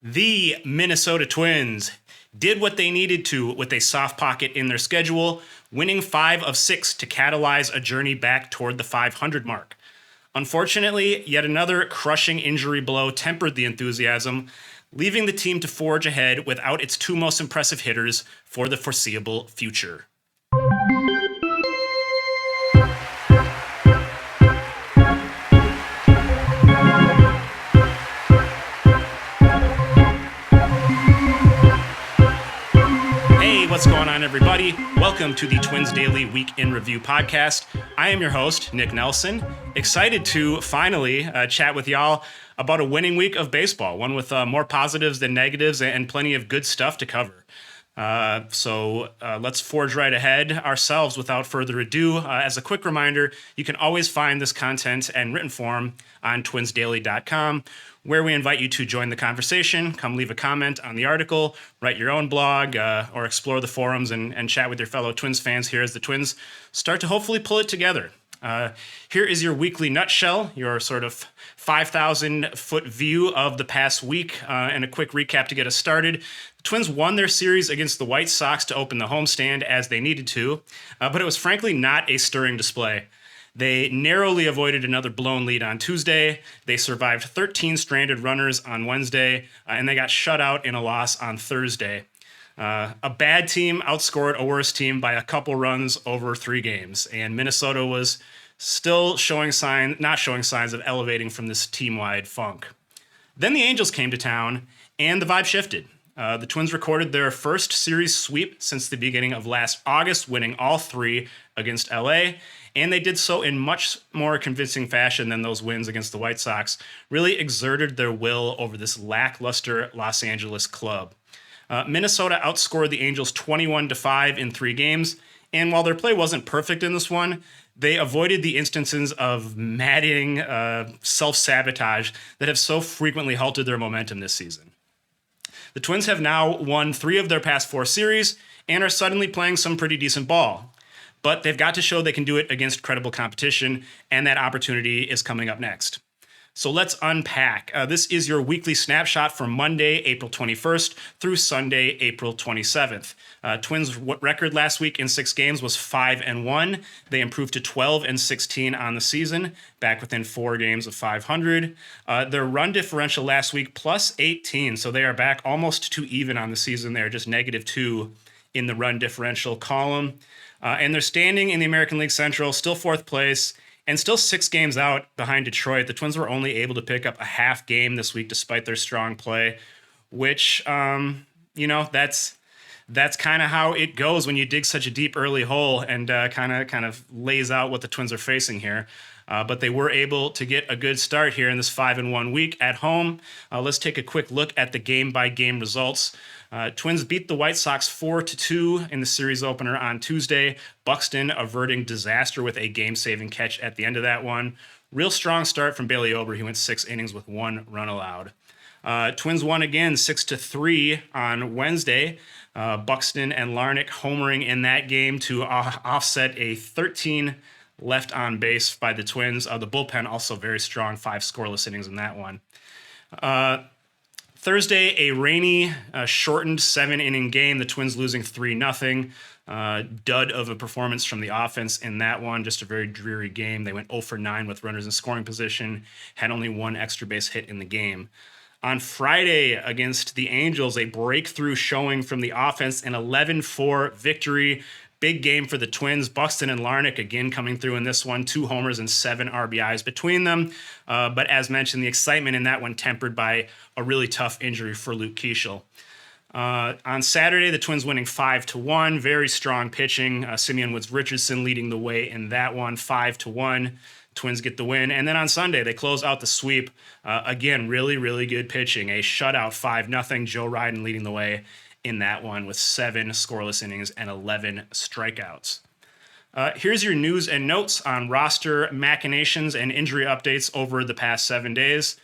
The Minnesota Twins did what they needed to with a soft pocket in their schedule, winning 5 of 6 to catalyze a journey back toward the 500 mark. Unfortunately, yet another crushing injury blow tempered the enthusiasm, leaving the team to forge ahead without its two most impressive hitters for the foreseeable future. What's going on, everybody? Welcome to the Twins Daily Week in Review podcast. I am your host, Nick Nelson. Excited to finally chat with y'all about a winning week of baseball, one with more positives than negatives and plenty of good stuff to cover. So let's forge right ahead ourselves without further ado. As a quick reminder, you can always find this content in written form on twinsdaily.com, where we invite you to join the conversation, come leave a comment on the article, write your own blog, or explore the forums and chat with your fellow Twins fans here as the Twins start to hopefully pull it together. Here is your weekly nutshell, your sort of 5,000-foot view of the past week, and a quick recap to get us started. The Twins won their series against the White Sox to open the homestand as they needed to, but it was frankly not a stirring display. They narrowly avoided another blown lead on Tuesday. They survived 13 stranded runners on Wednesday, and they got shut out in a loss on Thursday. A bad team outscored a worse team by a couple runs over 3 games, and Minnesota was still not showing signs of elevating from this team-wide funk. Then the Angels came to town, and the vibe shifted. The Twins recorded their first series sweep since the beginning of last August, winning all 3 against LA, and they did so in much more convincing fashion than those wins against the White Sox, really exerted their will over this lackluster Los Angeles club. Minnesota outscored the Angels 21-5 in 3 games, and while their play wasn't perfect in this one, they avoided the instances of maddening self-sabotage that have so frequently halted their momentum this season. The Twins have now won 3 of their past 4 series and are suddenly playing some pretty decent ball. But they've got to show they can do it against credible competition, and that opportunity is coming up next. So let's unpack. This is your weekly snapshot from Monday, April 21st through Sunday, April 27th. Twins' record last week in 6 games was 5-1. They improved to 12-16 on the season, back within 4 games of 500. Their run differential last week plus 18, so they are back almost to even on the season. They're just -2 in the run differential column. And they're standing in the American League Central, still 4th place, and still 6 games out behind Detroit. The Twins were only able to pick up a half game this week despite their strong play, which, that's kind of how it goes when you dig such a deep early hole, and kind of lays out what the Twins are facing here. But they were able to get a good start here in this 5-1 week at home. Let's take a quick look at the game-by-game results. Twins beat the White Sox 4-2 in the series opener on Tuesday. Buxton averting disaster with a game-saving catch at the end of that one. Real strong start from Bailey Ober. He went 6 innings with 1 run allowed. Twins won again 6-3 on Wednesday. Buxton and Larnach homering in that game to offset a 13 left on base by the Twins. The bullpen also very strong, 5 scoreless innings in that one. Thursday, a rainy, shortened 7-inning game. The Twins losing 3-0. Dud of a performance from the offense in that one. Just a very dreary game. They went 0 for 9 with runners in scoring position. Had only 1 extra base hit in the game. On Friday against the Angels, a breakthrough showing from the offense, an 11-4 victory. Big game for the Twins. Buxton and Larnach again coming through in this one. 2 homers and 7 RBIs between them. But as mentioned, the excitement in that one tempered by a really tough injury for Luke Keeschel. On Saturday, the Twins winning 5-1. Very strong pitching. Simeon Woods-Richardson leading the way in that one, 5-1. Twins get the win. And then on Sunday, they close out the sweep. Again, really, really good pitching. A shutout 5-0. Joe Ryden leading the way in that one with 7 scoreless innings and 11 strikeouts. Here's your news and notes on roster machinations and injury updates over the past 7 days.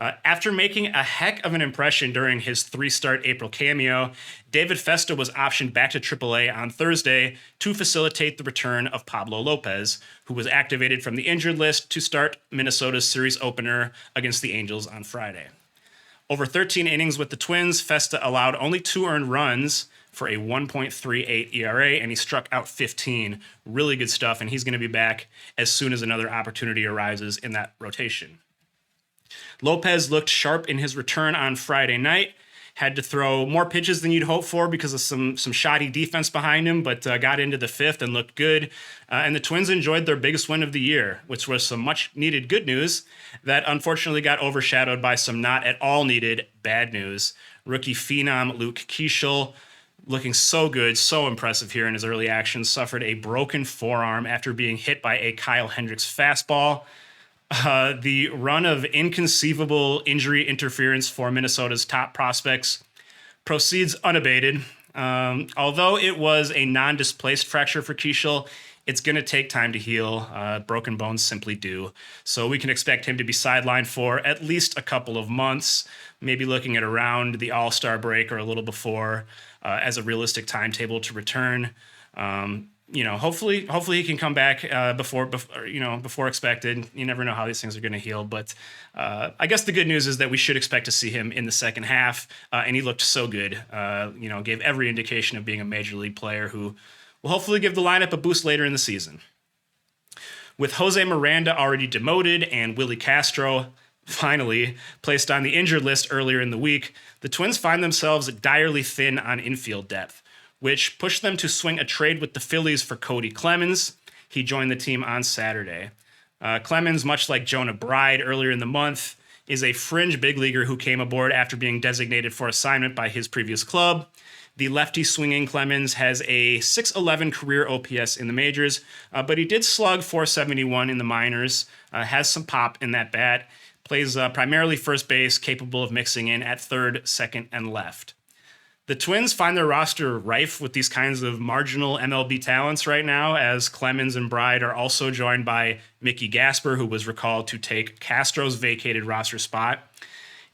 After making a heck of an impression during his 3-start April cameo, David Festa was optioned back to AAA on Thursday to facilitate the return of Pablo Lopez, who was activated from the injured list to start Minnesota's series opener against the Angels on Friday. Over 13 innings with the Twins, Festa allowed only 2 earned runs for a 1.38 ERA, and he struck out 15. Really good stuff, and he's going to be back as soon as another opportunity arises in that rotation. Lopez looked sharp in his return on Friday night. Had to throw more pitches than you'd hope for because of some shoddy defense behind him, but got into the 5th and looked good. And the Twins enjoyed their biggest win of the year, which was some much-needed good news that unfortunately got overshadowed by some not at all needed bad news. Rookie phenom Luke Keeschel, looking so good, so impressive here in his early action, suffered a broken forearm after being hit by a Kyle Hendricks fastball. The run of inconceivable injury interference for Minnesota's top prospects proceeds unabated. Although it was a non-displaced fracture for Keeschel, it's going to take time to heal. Broken bones simply do. So we can expect him to be sidelined for at least a couple of months, maybe looking at around the All-Star break or a little before as a realistic timetable to return. Hopefully he can come back before expected. You never know how these things are going to heal, but I guess the good news is that we should expect to see him in the second half, and he looked so good. Gave every indication of being a major league player who will hopefully give the lineup a boost later in the season. With Jose Miranda already demoted and Willie Castro finally placed on the injured list earlier in the week, the Twins find themselves direly thin on infield depth, which pushed them to swing a trade with the Phillies for Cody Clemens. He joined the team on Saturday. Clemens, much like Jonah Bride earlier in the month, is a fringe big leaguer who came aboard after being designated for assignment by his previous club. The lefty swinging Clemens has a .611 career OPS in the majors, but he did slug .471 in the minors, has some pop in that bat, plays primarily first base, capable of mixing in at third, second, and left. The Twins find their roster rife with these kinds of marginal MLB talents right now, as Clemens and Bride are also joined by Mickey Gasper, who was recalled to take Castro's vacated roster spot.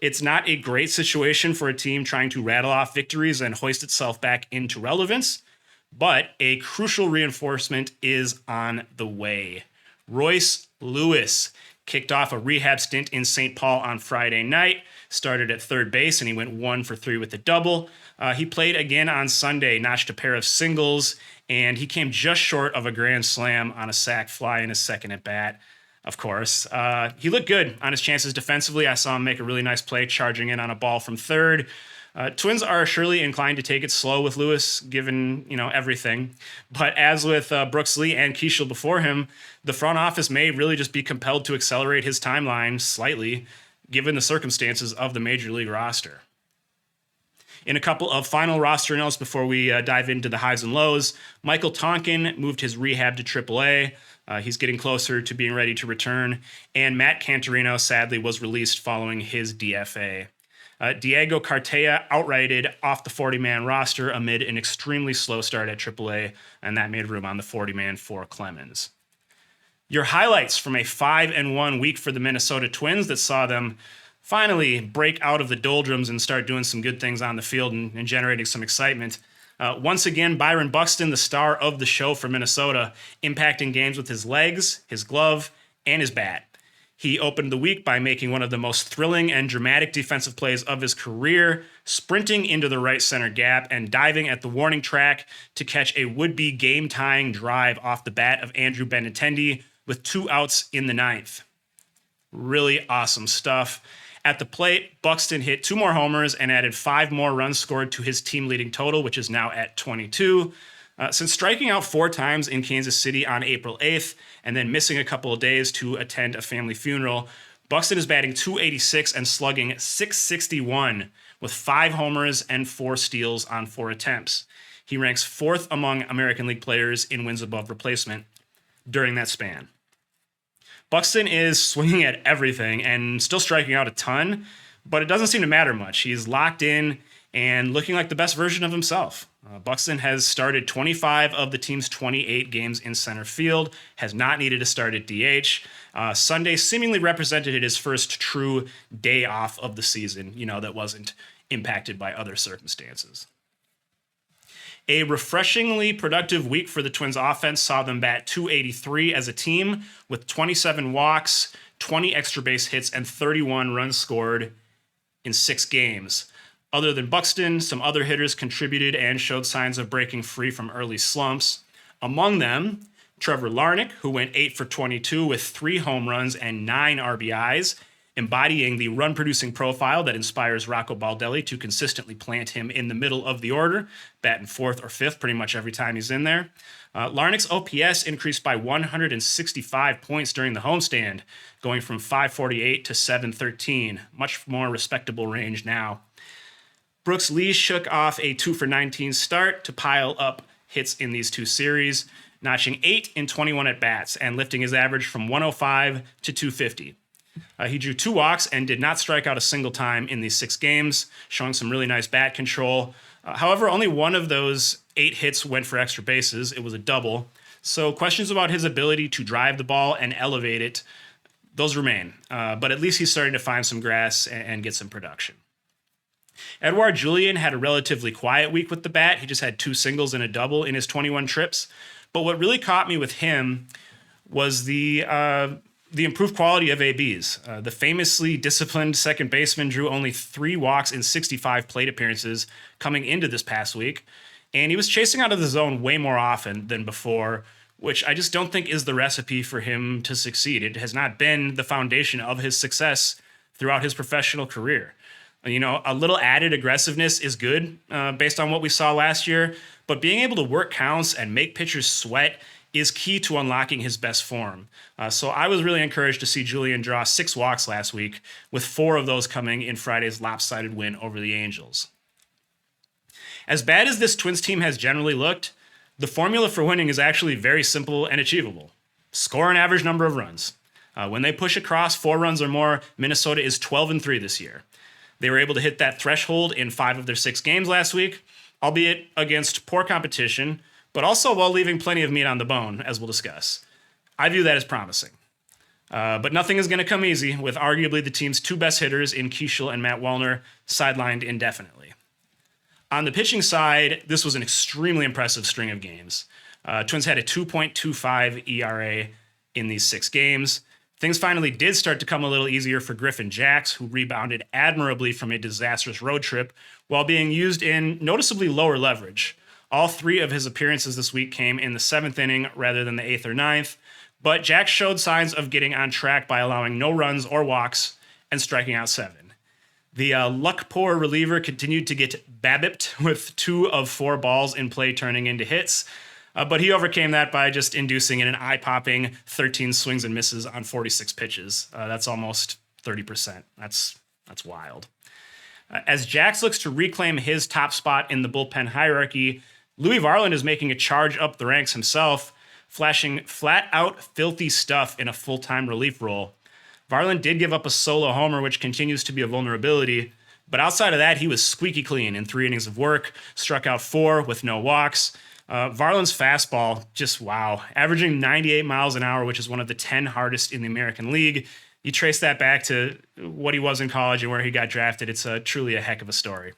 It's not a great situation for a team trying to rattle off victories and hoist itself back into relevance, but a crucial reinforcement is on the way. Royce Lewis kicked off a rehab stint in St. Paul on Friday night, started at third base, and he went 1 for 3 with a double. He played again on Sunday, notched a pair of singles, and he came just short of a grand slam on a sac fly in his second at bat, of course. He looked good on his chances defensively. I saw him make a really nice play, charging in on a ball from third. Twins are surely inclined to take it slow with Lewis, given everything. But as with Brooks Lee and Keeschel before him, the front office may really just be compelled to accelerate his timeline slightly, given the circumstances of the major league roster. In a couple of final roster notes before we dive into the highs and lows, Michael Tonkin moved his rehab to AAA. He's getting closer to being ready to return. And Matt Cantorino, sadly, was released following his DFA. Diego Cartaya outrighted off the 40-man roster amid an extremely slow start at AAA, and that made room on the 40-man for Clemens. Your highlights from a 5-1 week for the Minnesota Twins that saw them finally break out of the doldrums and start doing some good things on the field and generating some excitement. Once again, Byron Buxton, the star of the show for Minnesota, impacting games with his legs, his glove, and his bat. He opened the week by making one of the most thrilling and dramatic defensive plays of his career, sprinting into the right center gap and diving at the warning track to catch a would-be game-tying drive off the bat of Andrew Benintendi with 2 outs in the 9th. Really awesome stuff. At the plate, Buxton hit 2 more homers and added 5 more runs scored to his team-leading total, which is now at 22. Since striking out 4 times in Kansas City on April 8th and then missing a couple of days to attend a family funeral, Buxton is batting .286 and slugging .661 with 5 homers and 4 steals on 4 attempts. He ranks 4th among American League players in wins above replacement during that span. Buxton is swinging at everything and still striking out a ton, but it doesn't seem to matter much. He's locked in and looking like the best version of himself. Buxton has started 25 of the team's 28 games in center field, has not needed to start at DH. Sunday seemingly represented his first true day off of the season, that wasn't impacted by other circumstances. A refreshingly productive week for the Twins offense saw them bat .283 as a team with 27 walks, 20 extra base hits, and 31 runs scored in 6 games. Other than Buxton, some other hitters contributed and showed signs of breaking free from early slumps. Among them, Trevor Larnach, who went 8 for 22 with 3 home runs and 9 RBIs, embodying the run-producing profile that inspires Rocco Baldelli to consistently plant him in the middle of the order, batting 4th or 5th pretty much every time he's in there. Larnach's OPS increased by 165 points during the homestand, going from 548 to 713, much more respectable range now. Brooks Lee shook off a 2 for 19 start to pile up hits in these 2 series, notching 8 in 21 at-bats and lifting his average from 105 to 250. He drew 2 walks and did not strike out a single time in these 6 games, showing some really nice bat control. However, only one of those 8 hits went for extra bases. It was a double. So questions about his ability to drive the ball and elevate it, those remain. But at least he's starting to find some grass and get some production. Edouard Julien had a relatively quiet week with the bat. He just had 2 singles and a double in his 21 trips. But what really caught me with him was the improved quality of ABs. The famously disciplined second baseman drew only 3 walks in 65 plate appearances coming into this past week, and he was chasing out of the zone way more often than before, which I just don't think is the recipe for him to succeed. It has not been the foundation of his success throughout his professional career. You know, a little added aggressiveness is good based on what we saw last year, but being able to work counts and make pitchers sweat is key to unlocking his best form. So I was really encouraged to see Julien draw 6 walks last week, with 4 of those coming in Friday's lopsided win over the Angels. As bad as this Twins team has generally looked, the formula for winning is actually very simple and achievable. Score an average number of runs. When they push across 4 runs or more, Minnesota is 12-3 this year. They were able to hit that threshold in 5 of their 6 games last week, albeit against poor competition, but also while leaving plenty of meat on the bone, as we'll discuss. I view that as promising. But nothing is going to come easy, with arguably the team's 2 best hitters in Keishel and Matt Wallner sidelined indefinitely. On the pitching side, this was an extremely impressive string of games. Twins had a 2.25 ERA in these 6 games. Things finally did start to come a little easier for Griffin Jax, who rebounded admirably from a disastrous road trip while being used in noticeably lower leverage. All 3 of his appearances this week came in the 7th inning rather than the 8th or 9th, but Jax showed signs of getting on track by allowing no runs or walks and striking out 7. The luck-poor reliever continued to get babbipped with 2 of 4 balls in play turning into hits, but he overcame that by just inducing an eye-popping 13 swings and misses on 46 pitches. That's almost 30%. That's wild. As Jax looks to reclaim his top spot in the bullpen hierarchy, Louis Varland is making a charge up the ranks himself, flashing flat-out filthy stuff in a full-time relief role. Varland did give up a solo homer, which continues to be a vulnerability, but outside of that, he was squeaky clean in 3 innings of work, struck out 4 with no walks. Varland's fastball, just wow, averaging 98 miles an hour, which is one of the 10 hardest in the American League. You trace that back to what he was in college and where he got drafted. It's truly a heck of a story.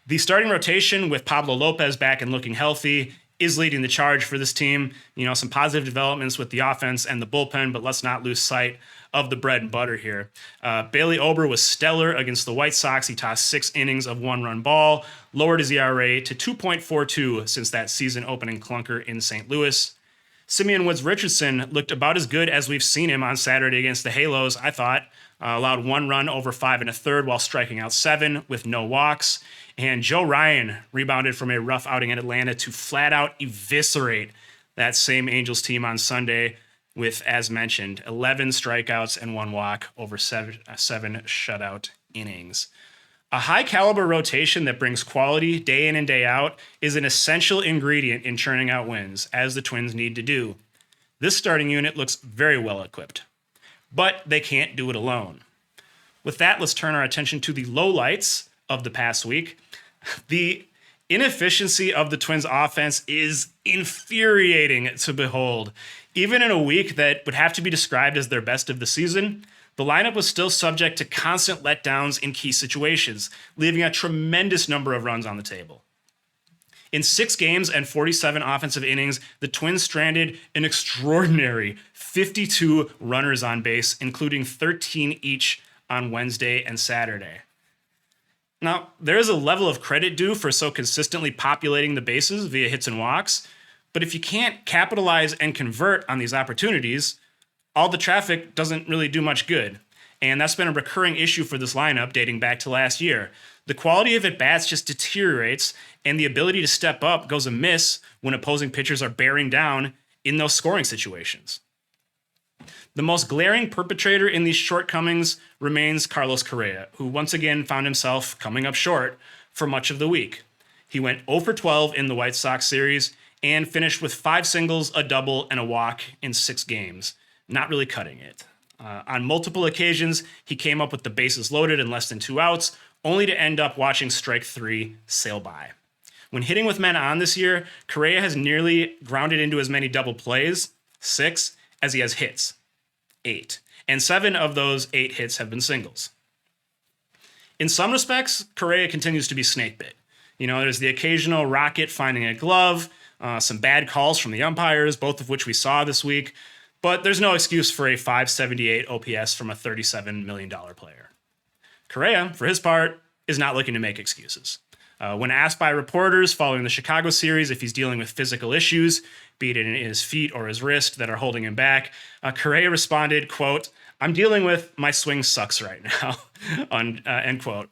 The starting rotation with Pablo Lopez back and looking healthy is leading the charge for this team. You know, some positive developments with the offense and the bullpen, but let's not lose sight of the bread and butter here. Bailey Ober was stellar against the White Sox. He tossed 6 innings of 1-run ball, lowered his ERA to 2.42 since that season opening clunker in St. Louis. Simeon Woods Richardson looked about as good as we've seen him on Saturday against the Halos, I thought. Allowed 1 run over 5 1/3 while striking out 7 with no walks. And Joe Ryan rebounded from a rough outing in Atlanta to flat out eviscerate that same Angels team on Sunday with, as mentioned, 11 strikeouts and 1 walk over 7 shutout innings. A high-caliber rotation that brings quality day in and day out is an essential ingredient in churning out wins, as the Twins need to do. This starting unit looks very well equipped, but they can't do it alone. With that, let's turn our attention to the lowlights of the past week. The inefficiency of the Twins' offense is infuriating to behold. Even in a week that would have to be described as their best of the season, the lineup was still subject to constant letdowns in key situations, leaving a tremendous number of runs on the table. In 6 games and 47 offensive innings, the Twins stranded an extraordinary 52 runners on base, including 13 each on Wednesday and Saturday. Now, there is a level of credit due for so consistently populating the bases via hits and walks, but if you can't capitalize and convert on these opportunities, all the traffic doesn't really do much good. And that's been a recurring issue for this lineup dating back to last year. The quality of at-bats just deteriorates, and the ability to step up goes amiss when opposing pitchers are bearing down in those scoring situations. The most glaring perpetrator in these shortcomings remains Carlos Correa, who once again found himself coming up short for much of the week. He went 0 for 12 in the White Sox series and finished with 5 singles, a double, and a walk in 6 games, not really cutting it. On multiple occasions, he came up with the bases loaded in less than 2 outs, only to end up watching strike 3 sail by. When hitting with men on this year, Correa has nearly grounded into as many double plays, 6, as he has hits, 8. And 7 of those 8 hits have been singles. In some respects, Correa continues to be snake bit. There's the occasional rocket finding a glove, some bad calls from the umpires, both of which we saw this week, but there's no excuse for a 578 OPS from a $37 million player. Correa, for his part, is not looking to make excuses. When asked by reporters following the Chicago series if he's dealing with physical issues, be it in his feet or his wrist, that are holding him back, Correa responded, quote, "I'm dealing with my swing sucks right now," end quote.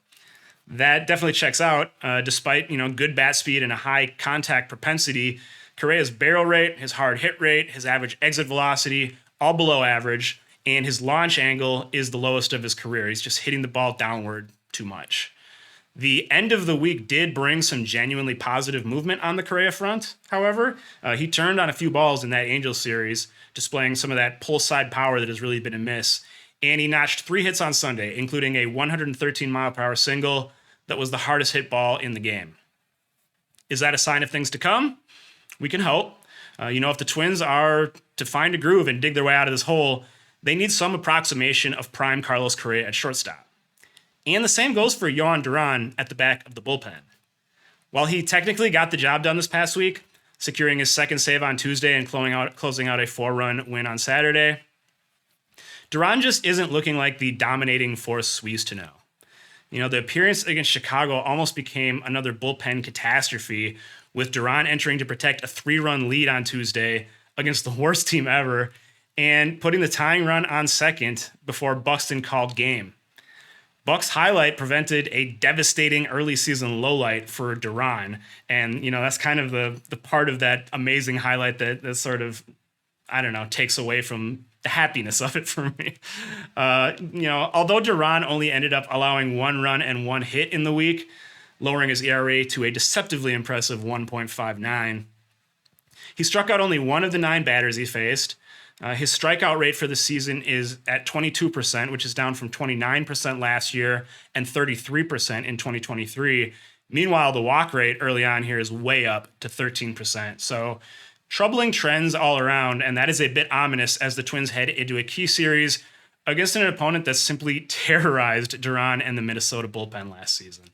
That definitely checks out. Despite good bat speed and a high contact propensity, Correa's barrel rate, his hard hit rate, his average exit velocity, all below average, and his launch angle is the lowest of his career. He's just hitting the ball downward too much. The end of the week did bring some genuinely positive movement on the Correa front, however. He turned on a few balls in that Angels series, displaying some of that pull-side power that has really been a miss. And he notched 3 hits on Sunday, including a 113-mile-per-hour single that was the hardest hit ball in the game. Is that a sign of things to come? We can hope. If the Twins are to find a groove and dig their way out of this hole, they need some approximation of prime Carlos Correa at shortstop. And the same goes for Yohan Duran at the back of the bullpen. While he technically got the job done this past week, securing his second save on Tuesday and closing out a 4-run win on Saturday, Duran just isn't looking like the dominating force we used to know. The appearance against Chicago almost became another bullpen catastrophe, with Duran entering to protect a 3-run lead on Tuesday against the worst team ever and putting the tying run on second before Buxton called game. Buck's highlight prevented a devastating early season lowlight for Duran. And, that's kind of the part of that amazing highlight that sort of, takes away from the happiness of it for me. Although Duran only ended up allowing 1 run and 1 hit in the week, lowering his ERA to a deceptively impressive 1.59, he struck out only 1 of the 9 batters he faced. His strikeout rate for the season is at 22%, which is down from 29% last year and 33% in 2023. Meanwhile, the walk rate early on here is way up to 13%. So troubling trends all around, and that is a bit ominous as the Twins head into a key series against an opponent that simply terrorized Duran and the Minnesota bullpen last season.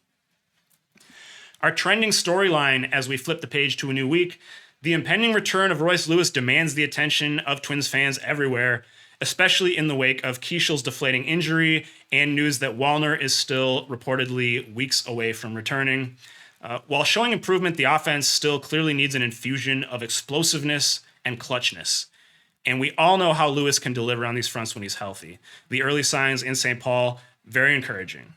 Our trending storyline as we flip the page to a new week: the impending return of Royce Lewis demands the attention of Twins fans everywhere, especially in the wake of Keishel's deflating injury and news that Wallner is still reportedly weeks away from returning. While showing improvement, the offense still clearly needs an infusion of explosiveness and clutchness. And we all know how Lewis can deliver on these fronts when he's healthy. The early signs in St. Paul, very encouraging.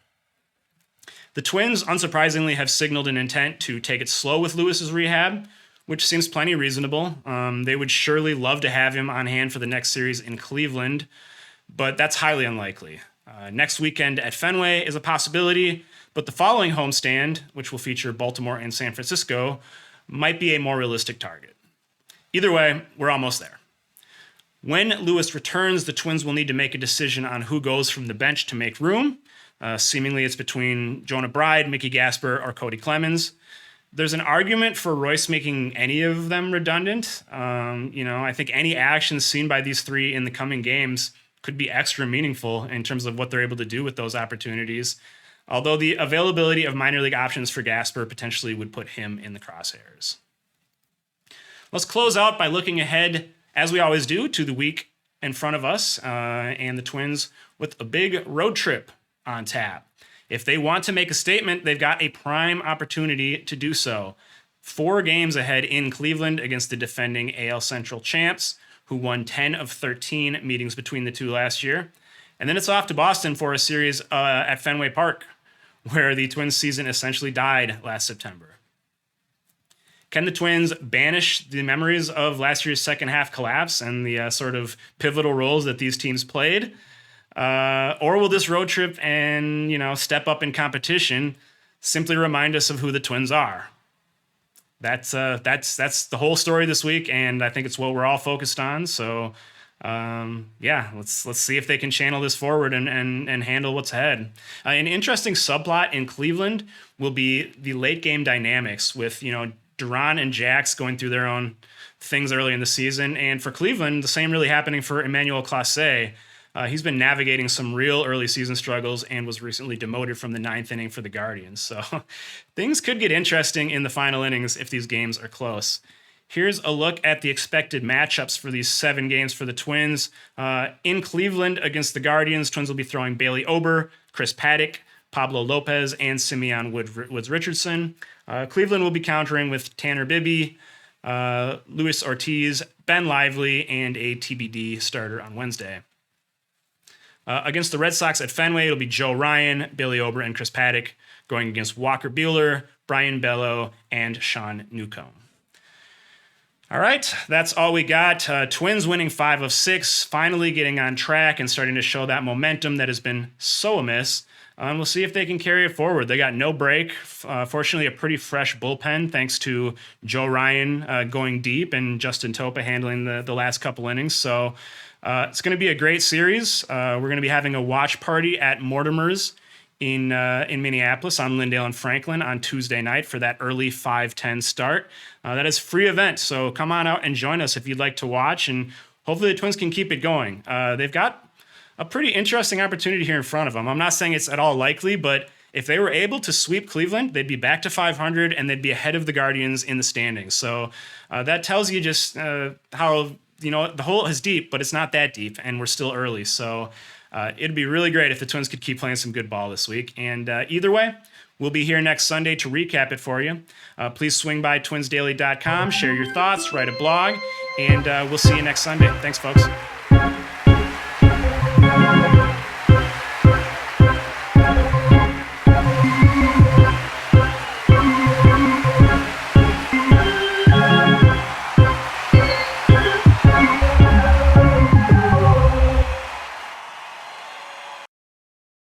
The Twins, unsurprisingly, have signaled an intent to take it slow with Lewis's rehab, which seems plenty reasonable. They would surely love to have him on hand for the next series in Cleveland, but that's highly unlikely. Next weekend at Fenway is a possibility, but the following homestand, which will feature Baltimore and San Francisco, might be a more realistic target. Either way, we're almost there. When Lewis returns, the Twins will need to make a decision on who goes from the bench to make room. Seemingly it's between Jonah Bride, Mickey Gasper, or Cody Clemens. There's an argument for Royce making any of them redundant. I think any actions seen by these 3 in the coming games could be extra meaningful in terms of what they're able to do with those opportunities. Although the availability of minor league options for Gasper potentially would put him in the crosshairs. Let's close out by looking ahead, as we always do, to the week in front of us, and the Twins with a big road trip on tap. If they want to make a statement, they've got a prime opportunity to do so. 4 games ahead in Cleveland against the defending AL Central champs, who won 10 of 13 meetings between the two last year. And then it's off to Boston for a series at Fenway Park, where the Twins season essentially died last September. Can the Twins banish the memories of last year's second half collapse and the sort of pivotal roles that these teams played? Or will this road trip and, step up in competition simply remind us of who the Twins are? That's the whole story this week, and I think it's what we're all focused on. So, let's see if they can channel this forward and handle what's ahead. An interesting subplot in Cleveland will be the late game dynamics with, Duran and Jax going through their own things early in the season. And for Cleveland, the same really happening for Emmanuel Clase. He's been navigating some real early season struggles and was recently demoted from the 9th inning for the Guardians. So things could get interesting in the final innings if these games are close. Here's a look at the expected matchups for these 7 games for the Twins. In Cleveland against the Guardians, Twins will be throwing Bailey Ober, Chris Paddock, Pablo Lopez, and Simeon Woods Richardson. Cleveland will be countering with Tanner Bibby, Luis Ortiz, Ben Lively, and a TBD starter on Wednesday. Against the Red Sox at Fenway, it'll be Joe Ryan, Billy Ober, and Chris Paddock going against Walker Buehler, Brian Bello, and Sean Newcomb. All right, that's all we got. Twins winning 5 of 6, finally getting on track and starting to show that momentum that has been so amiss. We'll see if they can carry it forward. They got no break. Fortunately, a pretty fresh bullpen thanks to Joe Ryan going deep and Justin Topa handling the last couple innings. So it's going to be a great series. We're going to be having a watch party at Mortimer's in Minneapolis on Lindale and Franklin on Tuesday night for that early 5:10 start. That is a free event, so come on out and join us if you'd like to watch, and hopefully the Twins can keep it going. They've got a pretty interesting opportunity here in front of them. I'm not saying it's at all likely, but if they were able to sweep Cleveland, they'd be back to 500 and they'd be ahead of the Guardians in the standings. So that tells you just how, the hole is deep, but it's not that deep, and we're still early. So it'd be really great if the Twins could keep playing some good ball this week. And either way, we'll be here next Sunday to recap it for you. Please swing by twinsdaily.com, share your thoughts, write a blog, and we'll see you next Sunday. Thanks, folks.